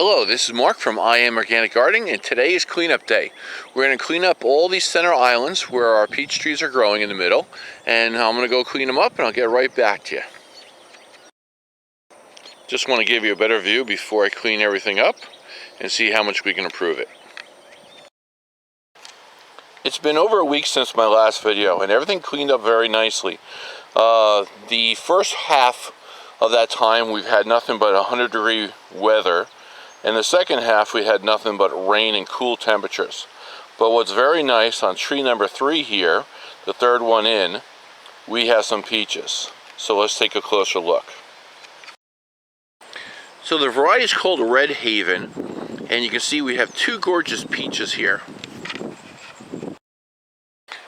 Hello, this is Mark from I Am Organic Gardening, and today is cleanup day. We're going to clean up all these center islands where our peach trees are growing in the middle, and I'm going to go clean them up and I'll get right back to you. Just want to give you a better view before I clean everything up and see how much we can improve it. It's been over a week since my last video and everything cleaned up very nicely. The first half of that time we've had nothing but 100-degree weather. In the second half, we had nothing but rain and cool temperatures. But what's very nice on tree number 3 here, the third one in, we have some peaches. So let's take a closer look. So the variety is called Red Haven, and you can see we have 2 gorgeous peaches here.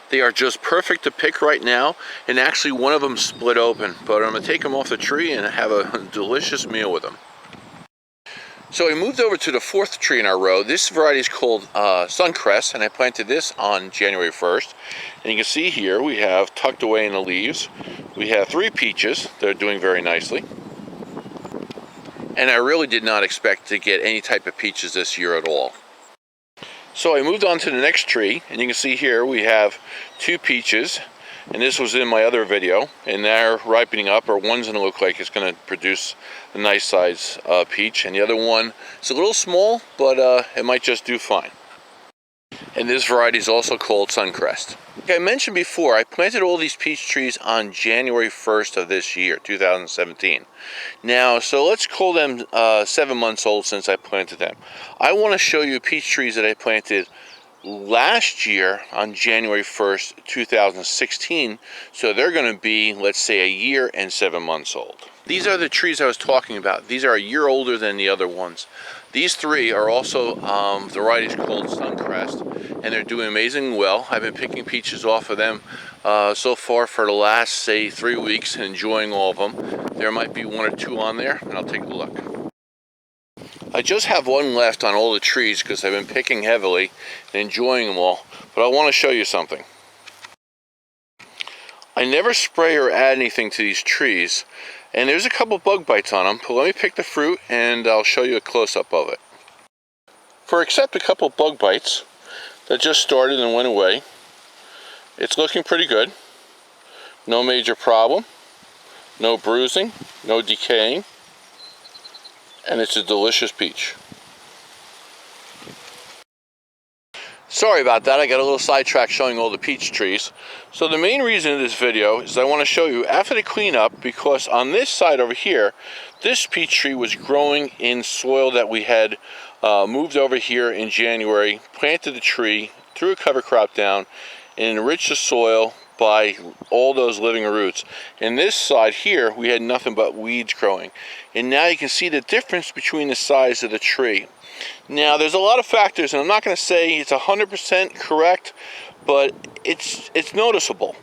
They are just perfect to pick right now, and actually one of them split open, but I'm going to take them off the tree and have a delicious meal with them. So I moved over to the 4th tree in our row. This variety is called Suncrest, and I planted this on January 1st. And you can see here we have tucked away in the leaves, we have 3 peaches that are doing very nicely. And I really did not expect to get any type of peaches this year at all. So I moved on to the next tree, and you can see here we have 2 peaches. And this was in my other video, and they're ripening up, or one's going to look like it's going to produce a nice size peach, and the other one is a little small, but it might just do fine. And this variety is also called Suncrest. Like I mentioned before, I planted all these peach trees on January 1st of this year, 2017. Now, so let's call them 7 months old since I planted them. I want to show you peach trees that I planted last year on January 1st, 2016, so they're going to be, let's say, a year and 7 months old. These are the trees I was talking about. These are a year older than the other ones. These 3 are also varieties called Suncrest, and they're doing amazing well. I've been picking peaches off of them so far for the last, say, 3 weeks and enjoying all of them. There might be 1 or 2 on there, and I'll take a look. I just have 1 left on all the trees because I've been picking heavily and enjoying them all, but I want to show you something. I never spray or add anything to these trees, and there's a couple bug bites on them, but let me pick the fruit and I'll show you a close-up of it. For except a couple bug bites that just started and went away, it's looking pretty good. No major problem, no bruising, no decaying. And it's a delicious peach. Sorry about that, I got a little sidetracked showing all the peach trees. So the main reason of this video is I want to show you after the cleanup, because on this side over here, this peach tree was growing in soil that we had moved over here in January, planted the tree, threw a cover crop down, and enriched the soil by all those living roots. And this side here, we had nothing but weeds growing. And now you can see the difference between the size of the tree. Now, there's a lot of factors, and I'm not going to say it's 100% correct, but it's noticeable.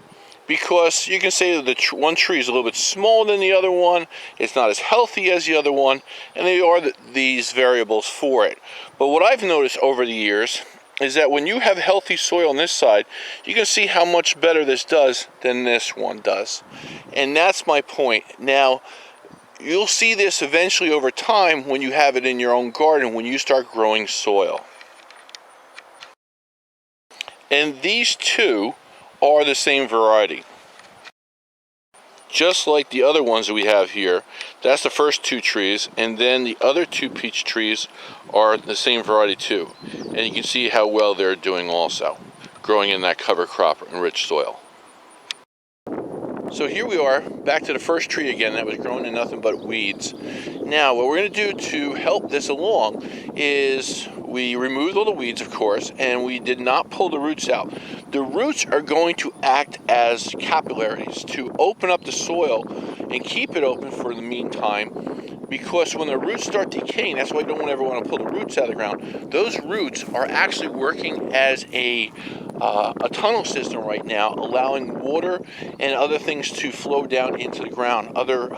Because you can say that the one tree is a little bit smaller than the other one, it's not as healthy as the other one, and there are these variables for it. But what I've noticed over the years is that when you have healthy soil on this side, you can see how much better this does than this one does. And that's my point. Now, you'll see this eventually over time when you have it in your own garden, when you start growing soil. And these 2 are the same variety. Just like the other ones that we have here, that's the first 2 trees, and then the other 2 peach trees are the same variety too. And you can see how well they're doing also, growing in that cover crop enriched soil. So here we are, back to the first tree again that was growing in nothing but weeds. Now, what we're going to do to help this along is we removed all the weeds, of course, and we did not pull the roots out. The roots are going to act as capillaries to open up the soil and keep it open for the meantime, because when the roots start decaying, that's why you don't ever want to pull the roots out of the ground. Those roots are actually working as a tunnel system right now, allowing water and other things to flow down into the ground. Other,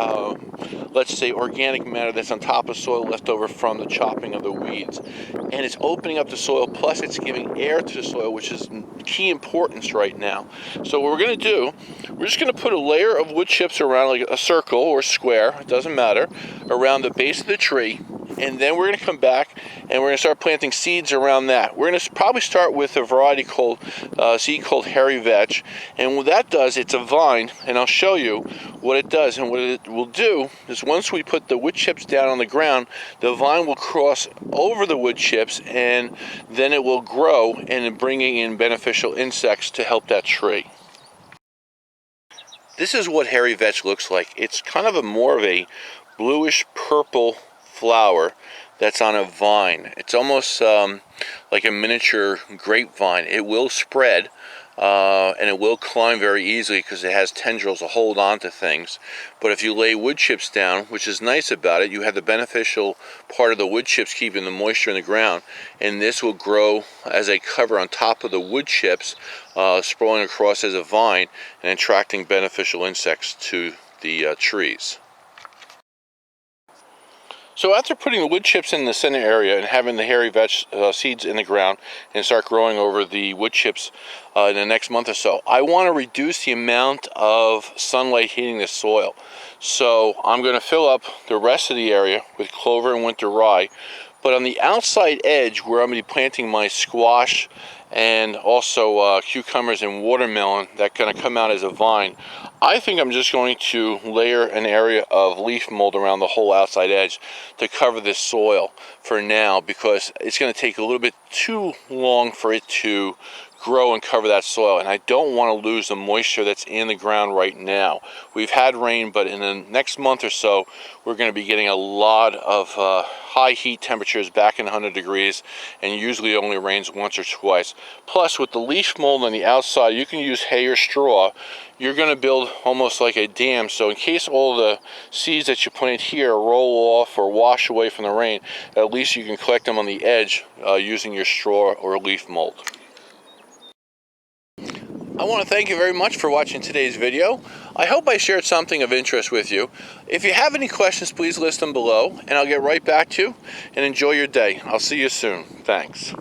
let's say, organic matter that's on top of soil left over from the chopping of the weeds. And it's opening up the soil, plus it's giving air to the soil, which is key importance right now. So what we're going to do, we're just going to put a layer of wood chips around, like a circle or square, it doesn't matter, around the base of the tree. and then we're going to come back and we're going to start planting seeds around that. We're going to probably start with a variety called seed called hairy vetch, and what that does, it's a vine, and I'll show you what it does. And what it will do is once we put the wood chips down on the ground, the vine will cross over the wood chips, and then it will grow and bringing in beneficial insects to help that tree. This is what hairy vetch looks like. It's kind of more of a bluish purple flower that's on a vine. It's almost like a miniature grapevine. It will spread and it will climb very easily because it has tendrils to hold on to things. But if you lay wood chips down, which is nice about it, you have the beneficial part of the wood chips keeping the moisture in the ground, and this will grow as a cover on top of the wood chips, sprawling across as a vine and attracting beneficial insects to the trees. So after putting the wood chips in the center area and having the hairy vetch seeds in the ground and start growing over the wood chips in the next month or so, I want to reduce the amount of sunlight hitting the soil. So I'm going to fill up the rest of the area with clover and winter rye. But on the outside edge where I'm going to be planting my squash and also cucumbers and watermelon that are going to come out as a vine, I think I'm just going to layer an area of leaf mold around the whole outside edge to cover this soil for now, because it's going to take a little bit too long for it to grow and cover that soil, and I don't want to lose the moisture that's in the ground right now. We've had rain, but in the next month or so we're going to be getting a lot of high heat temperatures back in 100 degrees, and usually it only rains once or twice. Plus, with the leaf mold on the outside, you can use hay or straw. You're going to build almost like a dam, so in case all the seeds that you plant here roll off or wash away from the rain, at least you can collect them on the edge using your straw or leaf mold. I want to thank you very much for watching today's video. I hope I shared something of interest with you. If you have any questions, please list them below, and I'll get right back to you, and enjoy your day. I'll see you soon. Thanks.